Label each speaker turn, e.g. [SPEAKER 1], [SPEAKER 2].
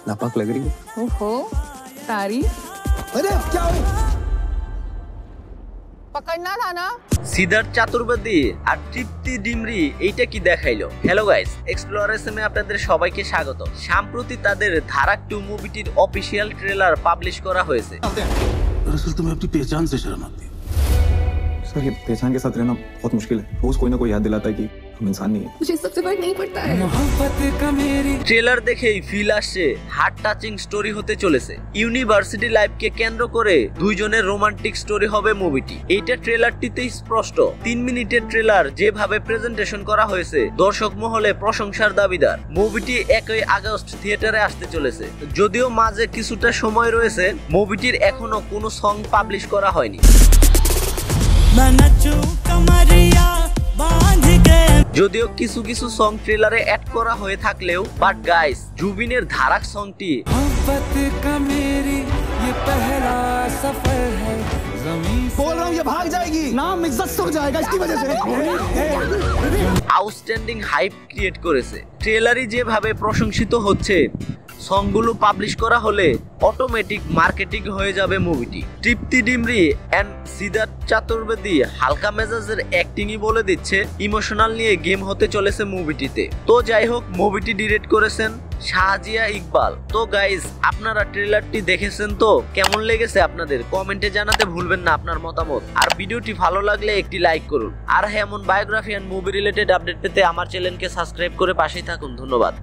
[SPEAKER 1] नापाक लग रही है।
[SPEAKER 2] ओहो, तारीफ।
[SPEAKER 1] अरे क्या हुआ?
[SPEAKER 2] पकड़ना था ना।
[SPEAKER 3] সিদ্ধার্থ চতুর্বেদী আর তৃপ্তি ডিমরি এইটা কি দেখাইলো। হ্যালো গাইস, এক্সপ্লোরেশনে আপনাদের সবাইকে স্বাগত। সম্প্রতি তাদের ধারাক 2 মুভিটির অফিশিয়াল ট্রেলার পাবলিশ করা হয়েছে।
[SPEAKER 4] दरअसल तुम्हें अपनी पहचान से शर्म आती है।
[SPEAKER 1] सर ये पहचान के साथ रहना बहुत मुश्किल है। रोज कोई ना कोई याद दिलाता है कि हम इंसान नहीं है।
[SPEAKER 2] मुझे सबसे फर्क नहीं पड़ता है।
[SPEAKER 3] ট্রেলার দেখেই ফিল আসছে হার্ট টাচিং স্টোরি হতে চলেছে। ইউনিভার্সিটি লাইফকে কেন্দ্র করে দুইজনের রোমান্টিক স্টোরি হবে মুভিটি। এইটা ট্রেলারটিতেই স্পষ্ট। 3 মিনিটের ট্রেলার যেভাবে প্রেজেন্টেশন করা হয়েছে দর্শক মহলে প্রশংসার দাবিদার। মুভিটি 1 আগস্ট থিয়েটারে আসতে চলেছে। যদিও মাঝে কিছুটা সময় রয়েছে, মুভিটির এখনো কোনো সং পাবলিশ করা হয়নি। যদিও কিছু কিছু সং ট্রেলারে অ্যাড করা হয়ে থাকলেও বাট গাইস, জুবিনের ধারাক সংটি
[SPEAKER 1] बोल रहा हूँ ये भाग जाएगी, नाम इज्जत से हो जाएगा इसकी वजह से।
[SPEAKER 3] আউটস্ট্যান্ডিং হাইপ ক্রিয়েট করেছে। ট্রেলারই যেভাবে প্রশংসিত হচ্ছে, সংগুলো পাবলিশ করা হলে অটোমেটিক মার্কেটিং হয়ে যাবে মুভিটি। তৃপ্তি ডিমরি এন্ড সিদ্ধার্থ চতুর্বেদী হালকা মেজাজের অ্যাক্টিংই বলে দিচ্ছে ইমোশনাল নিয়ে গেম হতে চলেছে মুভিটিতে। তো যাই হোক, মুভিটি ডিরেক্ট করেছেন শাহজিয়া ইকবাল। তো গাইজ, আপনারা ট্রেলারটি দেখেছেন তো? কেমন লেগেছে আপনাদের? কমেন্টে জানাতে ভুলবেন না আপনার মতামত। আর ভিডিওটি ভালো লাগলে একটি লাইক করুন। আর হ্যাঁ, এমন biography and movie related update পেতে আমার চ্যানেলকে সাবস্ক্রাইব করে পাশেই থাকুন। ধন্যবাদ।